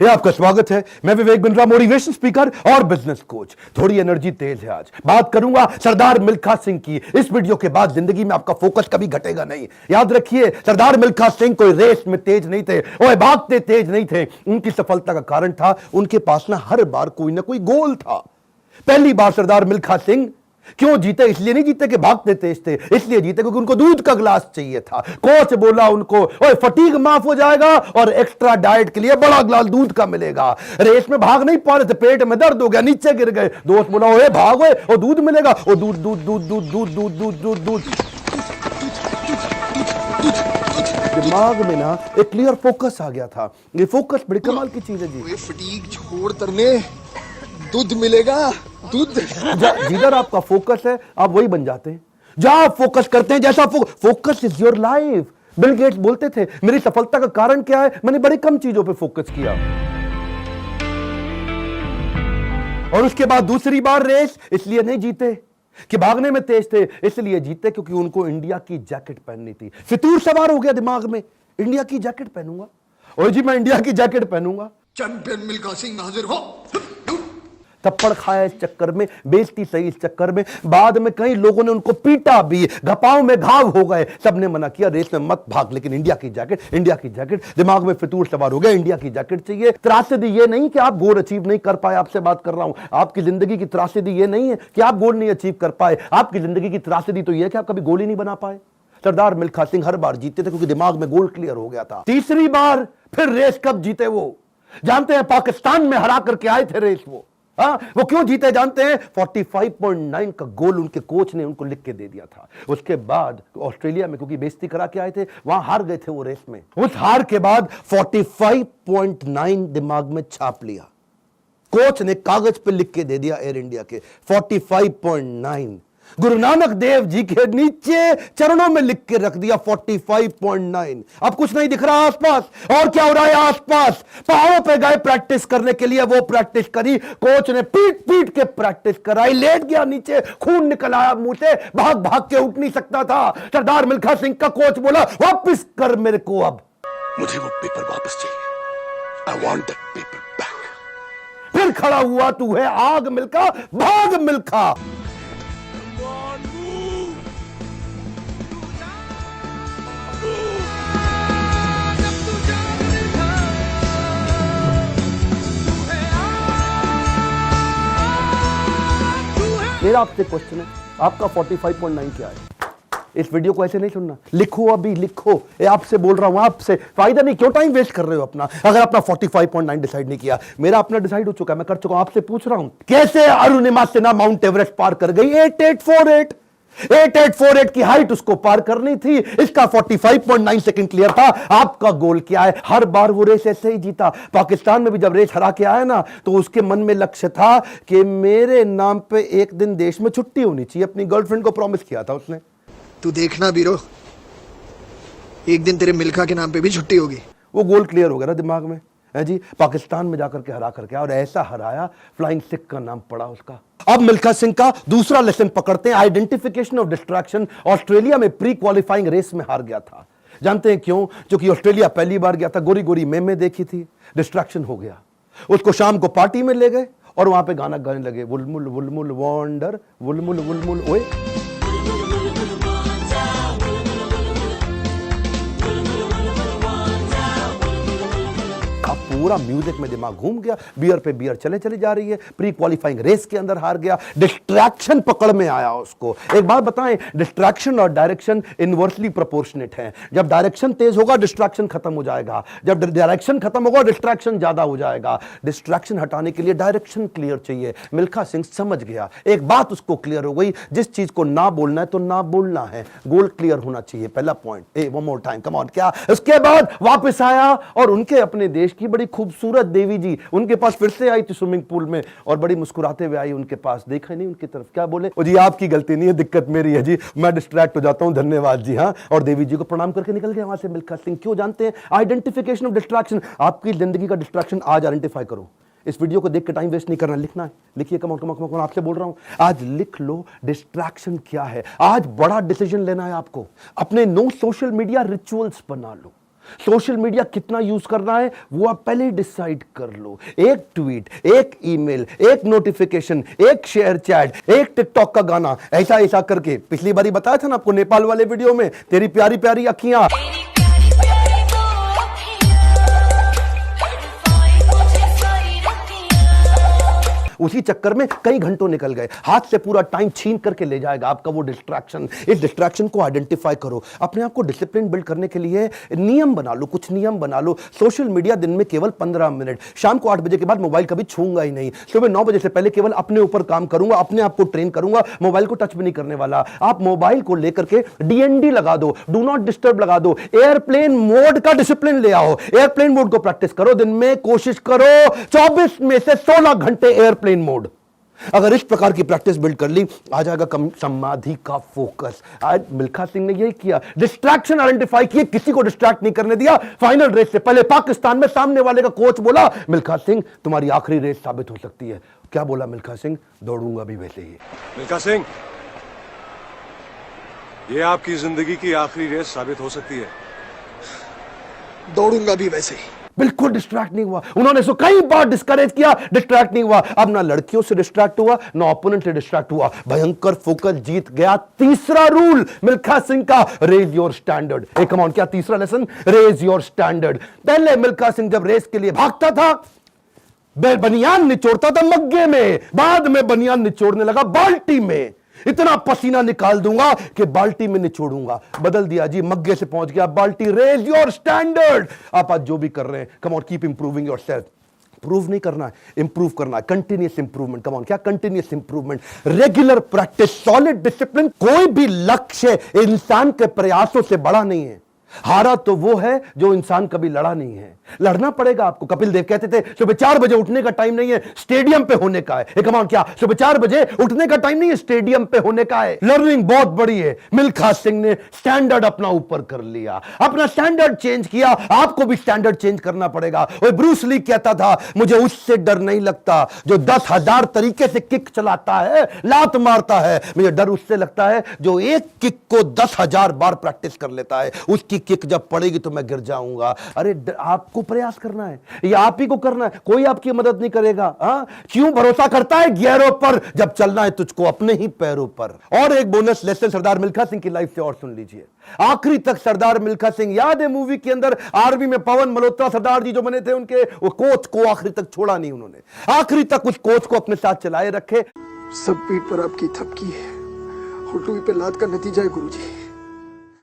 ये आपका स्वागत है। मैं विवेक बिंद्रा, मोटिवेशन स्पीकर और बिजनेस कोच। थोड़ी एनर्जी तेज है। आज बात करूंगा सरदार मिल्खा सिंह की। इस वीडियो के बाद जिंदगी में आपका फोकस कभी घटेगा नहीं। याद रखिए, सरदार मिल्खा सिंह कोई रेस में तेज नहीं थे और भागते तेज नहीं थे। उनकी सफलता का कारण था उनके पास ना हर बार कोई ना कोई गोल था। पहली बार सरदार मिल्खा सिंह क्यों जीते? इसलिए नहीं जीते कि भागते तेज थे, इसलिए जीते क्योंकि उनको दूध का गिलास चाहिए था। कोच बोला उनको, ओए फटीग माफ हो जाएगा और एक्स्ट्रा डाइट के लिए बड़ा गिलास दूध का मिलेगा। रेस में भाग नहीं पा रहे थे, पेट में दर्द हो गया, नीचे गिर गए। दोस्त बोला, ओए भागो और दूध मिलेगा। और दूध दूध दूध दूध दूध दूध दूध दूध दूध दिमाग में ना एक क्लियर फोकस आ गया था। ये फोकस बड़ी कमाल की चीज है जी। फटीग छोड़ तरने दूध मिलेगा, दूध। जिधर आपका फोकस है आप वही बन जाते हैं। जहां आप फोकस करते हैं, जैसा focus is your life. Bill Gates बोलते थे, मेरी सफलता का कारण क्या है? मैंने बड़ी कम चीजों पे फोकस किया। और उसके बाद दूसरी बार रेस इसलिए नहीं जीते कि भागने में तेज थे, इसलिए जीते क्योंकि उनको इंडिया की जैकेट पहननी थी। फितूर सवार हो गया दिमाग में, इंडिया की जैकेट पहनूंगा। और जी मैं इंडिया की जैकेट पहनूंगा। चैंपियन मिल्खा सिंह हाजिर हो। थप्पड़ खाया इस चक्कर में, बेइज्जती सही इस चक्कर में। बाद में कई लोगों ने उनको पीटा भी, घपाव में घाव हो गए। सबने मना किया, रेस में मत भाग, लेकिन इंडिया की जैकेट, इंडिया की जैकेट। दिमाग में फितूर सवार हो गया, इंडिया की जैकेट चाहिए। त्रासदी ये नहीं कि आप गोल अचीव नहीं कर पाए, आपसे बात कर रहा हूं। आपकी जिंदगी की त्रासदी ये नहीं है कि आप गोल नहीं अचीव कर पाए। आपकी जिंदगी की त्रासदी तो ये है कि आप कभी गोल ही नहीं बना पाए। सरदार मिल्खा सिंह हर बार जीते थे क्योंकि दिमाग में गोल क्लियर हो गया था। तीसरी बार फिर रेस कब जीते वो जानते हैं? पाकिस्तान में हरा करके आए थे रेस वो। वो क्यों जीते जानते हैं? 45.9 का गोल उनके कोच ने उनको लिख के दे दिया था। उसके बाद ऑस्ट्रेलिया में क्योंकि बेइज्जती करा के आए थे, वहां हार गए थे वो रेस में। उस हार के बाद 45.9 दिमाग में छाप लिया। कोच ने कागज पे लिख के दे दिया एयर इंडिया के 45.9। गुरु नानक देव जी के नीचे चरणों में लिख के रख दिया 45.9। अब कुछ नहीं दिख रहा आसपास। और क्या हो रहा है आसपास? पहाड़ों पे गए प्रैक्टिस करने के लिए, वो प्रैक्टिस करी। कोच ने पीट पीट के प्रैक्टिस कराई। लेट गया नीचे, खून निकल आया मुंह से, भाग भाग के उठ नहीं सकता था। सरदार मिल्खा सिंह का कोच बोला, वापस कर मेरे को, अब मुझे वो पेपर वापस चाहिए। I want that paper back। फिर खड़ा हुआ, तू है आग मिल्खा, भाग मिल्खा। मेरा आपसे क्वेश्चन है, आपका 45.9 क्या है? इस वीडियो को ऐसे नहीं सुनना, लिखो, अभी लिखो। ये आपसे बोल रहा हूं, आपसे। फायदा नहीं, क्यों टाइम वेस्ट कर रहे हो अपना? अगर अपना 45.9 डिसाइड नहीं किया, मेरा अपना डिसाइड हो चुका है, मैं कर चुका हूं। आपसे पूछ रहा हूं, कैसे अरुणिमा सिन्हा माउंट एवरेस्ट पार कर गई? 8848 की हाइट उसको पार करनी थी। इसका 45.9 सेकंड क्लियर था। आपका गोल क्या है? हर बार वो रेस ऐसे ही जीता। पाकिस्तान में भी जब रेस हरा के आया ना, तो उसके मन में लक्ष्य था कि मेरे नाम पे एक दिन देश में छुट्टी होनी चाहिए। अपनी गर्लफ्रेंड को प्रॉमिस किया था उसने। तू देखना बीरो, एक दिन तेरे मिल्खा के नाम पे भी छुट्टी होगी। वो गोल क्लियर हो गया ना दिमाग में, है जी। पाकिस्तान में जाकर के हरा करके, और ऐसा हराया, फ्लाइंग सिख का नाम पड़ा उसका। अब मिल्खा सिंह का दूसरा लेसन पकड़ते हैं, आइडेंटिफिकेशन ऑफ डिस्ट्रैक्शन। ऑस्ट्रेलिया में प्री क्वालिफाइंग रेस में हार गया था। जानते हैं क्यों? क्योंकि ऑस्ट्रेलिया पहली बार गया था, गोरी गोरी मेमे देखी थी, डिस्ट्रैक्शन हो गया। उसको शाम को पार्टी में ले गए और वहां पे गाना गाने लगे, वुलमुल वुलमुल वॉन्डर, वुलमुल वुलमुल ओए। पूरा म्यूजिक में दिमाग घूम गया, बियर पे बियर चले चली जा रही है। प्री क्वालिफाइंग रेस के अंदर हार गया, डिस्ट्रैक्शन पकड़ में आया उसको। एक बात बताएं, डिस्ट्रैक्शन और डायरेक्शन इनवर्सली प्रोपोर्शनेट है। जब डायरेक्शन तेज होगा, डिस्ट्रैक्शन खत्म हो जाएगा। जब डायरेक्शन खत्म होगा, डिस्ट्रैक्शन ज्यादा हो जाएगा। डिस्ट्रैक्शन हटाने के लिए डायरेक्शन क्लियर चाहिए। मिल्खा सिंह समझ गया, एक बात उसको क्लियर हो गई, जिस चीज को ना बोलना है तो ना बोलना है। गोल क्लियर होना चाहिए, पहला point. One more time, come on. क्या? उसके बाद वापस आया और उनके अपने देश की बड़ी खूबसूरत देवी जी उनके पास फिर से आई थी स्विमिंग पूल में, और बड़ी मुस्कुराते हुए आई उनके पास। देखा नहीं उनकी तरफ, क्या बोले? जी आपकी गलती नहीं है, दिक्कत मेरी है जी, मैं डिस्ट्रैक्ट हो जाता हूं, धन्यवाद जी। हाँ, और देवी जी को प्रणाम करके निकल गया वहां से मिल्खा सिंह। क्यों जानते हैं? Identification of distraction. आपकी जिंदगी का डिस्ट्रैक्शन आज आइडेंटिफाई करो। इस वीडियो को देख के टाइम वेस्ट नहीं करना, लिखना है। लिखिए, कम ऑन आपसे बोल रहा हूं, आज लिख लो डिस्ट्रैक्शन क्या है। आज बड़ा डिसीजन लेना है आपको। अपने नो सोशल मीडिया रिचुअल्स बना लो। सोशल मीडिया कितना यूज करना है वो आप पहले ही डिसाइड कर लो। एक ट्वीट, एक ईमेल, एक नोटिफिकेशन, एक शेयर चैट, एक टिकटॉक का गाना, ऐसा ऐसा करके। पिछली बारी बताया था ना आपको नेपाल वाले वीडियो में, तेरी प्यारी प्यारी अखियां, उसी चक्कर में कई घंटों निकल गए, हाथ से पूरा टाइम छीन करके ले जाएगा आपका वो डिस्ट्रैक्शन। इस डिस्ट्रैक्शन को आइडेंटिफाई करो, अपने आप को डिसिप्लिन बिल्ड करने के लिए नियम बना लो, कुछ नियम बना लो। सोशल मीडिया दिन में केवल 15 मिनट, शाम को 8 बजे के बाद मोबाइल कभी छूंगा ही नहीं, सुबह 9 बजे से पहले केवल अपने ऊपर काम करूंगा, अपने आप को ट्रेन करूंगा, मोबाइल को टच भी नहीं करने वाला। आप मोबाइल को लेकर के डीएनडी लगा दो, डू नॉट डिस्टर्ब लगा दो, एयरप्लेन मोड का डिसिप्लिन ले आओ, एयरप्लेन मोड को प्रैक्टिस करो। दिन में कोशिश करो 24 में से 16 घंटे एयरप्लेन मोड। अगर इस प्रकार की प्रैक्टिस बिल्ड कर ली, आ जाएगा समाधि का फोकस। आज मिल्खा सिंह ने यही किया, डिस्ट्रैक्शन आइडेंटिफाई किए, किसी को डिस्ट्रैक्ट नहीं करने दिया। फाइनल रेस से पहले पाकिस्तान में सामने वाले का कोच बोला, मिल्खा सिंह तुम्हारी आखिरी रेस साबित हो सकती है। क्या बोला मिल्खा सिंह? दौड़ूंगा भी वैसे ही। मिल्खा सिंह, ये आपकी जिंदगी की आखिरी रेस साबित हो सकती है। दौड़ूंगा भी वैसे ही। बिल्कुल डिस्ट्रैक्ट नहीं हुआ। उन्होंने इसको कई बार डिस्करेज किया, डिस्ट्रैक्ट नहीं हुआ। अब ना लड़कियों से डिस्ट्रैक्ट हुआ, ना ओपोनेंट से डिस्ट्रैक्ट हुआ, भयंकर फोकस, जीत गया। तीसरा रूल मिल्खा सिंह का, raise your standard. Come on, क्या तीसरा लेसन? Raise your standard. पहले मिल्खा सिंह जब रेस के लिए भागता था, बनियान निचोड़ता था मग्गे में, बाद में बनियान निचोड़ने लगा बाल्टी में। इतना पसीना निकाल दूंगा कि बाल्टी में निचोड़ूंगा। बदल दिया जी, मग्गे से पहुंच गया बाल्टी। Raise your standard. आप आज जो भी कर रहे हैं, come on, keep improving yourself. Prove नहीं करना है, इंप्रूव करना है, कंटिन्यूअस इंप्रूवमेंट। कम ऑन, क्या continuous improvement? Regular practice, solid discipline. कोई भी लक्ष्य इंसान के प्रयासों से बड़ा नहीं है। हारा तो वो है जो इंसान कभी लड़ा नहीं है। लड़ना पड़ेगा आपको। कपिल देव कहते थे सुबह 4 बजे उठने का टाइम नहीं है, स्टेडियम पे होने का है। कम ऑन, क्या सुबह 4 बजे उठने का टाइम नहीं है, स्टेडियम पे होने का है। लर्निंग बहुत बड़ी है। मिल्खा सिंह ने स्टैंडर्ड अपना ऊपर कर लिया, अपना स्टैंडर्ड चेंज किया। आपको भी स्टैंडर्ड चेंज करना पड़ेगा। और ब्रूस ली कहता था, मुझे उससे डर नहीं लगता जो 10,000 तरीके से किक चलाता है, लात मारता है। मुझे डर उससे लगता है जो एक किक को 10,000 बार प्रैक्टिस कर लेता है। उसकी किक जब पड़ेगी तो मैं गिर जाऊंगा। अरे आपको प्रयास करना है, ये आप ही को करना है, कोई आपकी मदद नहीं करेगा। क्यों भरोसा करता है गियरों पर, जब चलना है तुझको अपने ही पैरों पर। और एक बोनस लेसन सरदार मिल्खा सिंह की लाइफ से और सुन लीजिए। आखिरी तक सरदार मिल्खा सिंह, याद है मूवी के अंदर आर्मी में पवन मल्होत्रा सरदार जी जो बने थे, उनके वो कोच को आखिरी तक छोड़ा नहीं उन्होंने। आखिरी तक उस कोच को अपने साथ चलाए रखे। सब पीठ पर आपकी थपकी है, हुटुई पे लात का नतीजा है गुरुजी।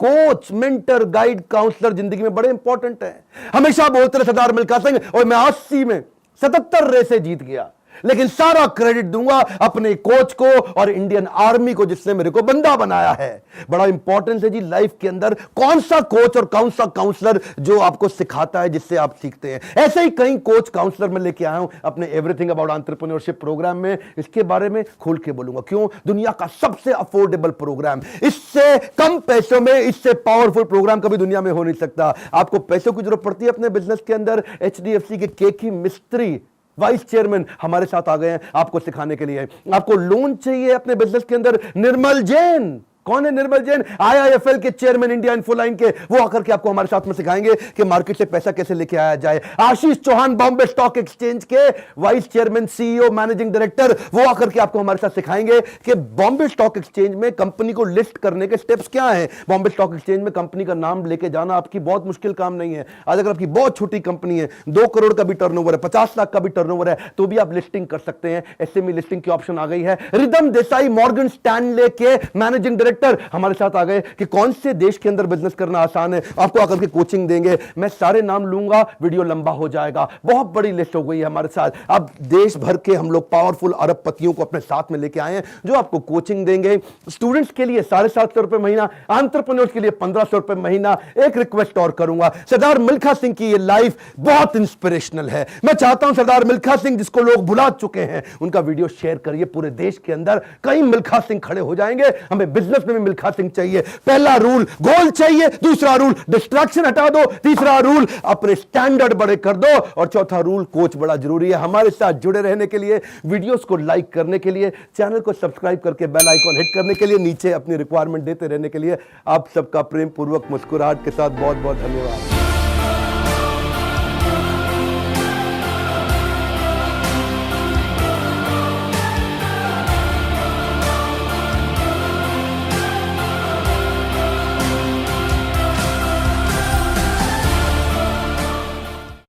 कोच, मेंटर, गाइड, काउंसलर जिंदगी में बड़े इंपॉर्टेंट है। हमेशा बोलते रहे सरदार मिल्खा सिंह, और मैं 80 में 77 रेसें जीत गया, लेकिन सारा क्रेडिट दूंगा अपने कोच को और इंडियन आर्मी को जिसने मेरे को बंदा बनाया है। बड़ा इंपॉर्टेंट है जी लाइफ के अंदर कौन सा कोच और कौन सा काउंसलर जो आपको सिखाता है, जिससे आप सीखते हैं। ऐसे ही कई कोच काउंसलर मैं लेके आया हूं अपने एवरीथिंग अबाउट एंटरप्रेन्योरशिप प्रोग्राम में। इसके बारे में खोल के बोलूंगा। क्यों? दुनिया का सबसे अफोर्डेबल प्रोग्राम, इससे कम पैसों में इससे पावरफुल प्रोग्राम कभी दुनिया में हो नहीं सकता। आपको पैसों की जरूरत पड़ती है अपने बिजनेस के अंदर, HDFC के केकी मिस्त्री वाइस चेयरमैन हमारे साथ आ गए हैं आपको सिखाने के लिए। आपको लोन चाहिए अपने बिजनेस के अंदर, निर्मल जैन। कौन है निर्मल जैन? IIFL के चेयरमैन, इंडिया इन्फोलाइन के। वो आकर के आपको हमारे साथ में सिखाएंगे कि मार्केट से पैसा कैसे लेके आया जाए। आशीष चौहान, बॉम्बे स्टॉक एक्सचेंज के vice chairman, CEO, managing director, वो आकर के आपको हमारे साथ सिखाएंगे कि बॉम्बे स्टॉक एक्सचेंज में कंपनी को लिस्ट करने के स्टेप्स क्या हैं। बॉम्बे स्टॉक एक्सचेंज में कंपनी का नाम लेके जाना आपकी बहुत मुश्किल काम नहीं है। आज अगर आपकी बहुत छोटी कंपनी है, 2 करोड़ का भी टर्नओवर है, 50 लाख का भी टर्नओवर है, तो भी आप लिस्टिंग कर सकते हैं। SME लिस्टिंग की ऑप्शन आ गई है। रिदम देसाई, मॉर्गन स्टैनले के मैनेजिंग डायरेक्टर हमारे साथ आ गए कि कौन से देश के अंदर बिजनेस करना आसान है। आपको आकर के कोचिंग देंगे। मैं सारे नाम लूंगा, वीडियो लंबा हो जाएगा। बहुत बड़ी लिस्ट हो गई है हमारे साथ। अब देश भर के हम लोग पावरफुल अरबपतियों को अपने साथ में लेके आए हैं जो आपको कोचिंग देंगे। स्टूडेंट्स के लिए 750 रुपए महीना, एंटरप्रेन्योर्स के लिए 1500 रुपए महीना। एक रिक्वेस्ट और करूंगा, सरदार मिल्खा सिंह की ये लाइफ बहुत इंस्पिरेशनल है। मैं चाहता हूं सरदार मिल्खा सिंह जिसको लोग भुला चुके हैं, उनका वीडियो शेयर करिए पूरे देश के अंदर। कई मिल्खा सिंह खड़े हो जाएंगे। हमें बिजनेस में भी मिल्खा सिंह चाहिए। पहला रूल गोल चाहिए, दूसरा रूल डिस्ट्रैक्शन हटा दो, तीसरा रूल अपने स्टैंडर्ड बड़े कर दो, और चौथा रूल कोच बड़ा जरूरी है। हमारे साथ जुड़े रहने के लिए, वीडियोस को लाइक करने के लिए, चैनल को सब्सक्राइब करके बेल आइकॉन हिट करने के लिए, नीचे अपनी रिक्वायरमेंट देते रहने के लिए आप सबका प्रेम पूर्वक मुस्कुराहट के साथ बहुत बहुत धन्यवाद।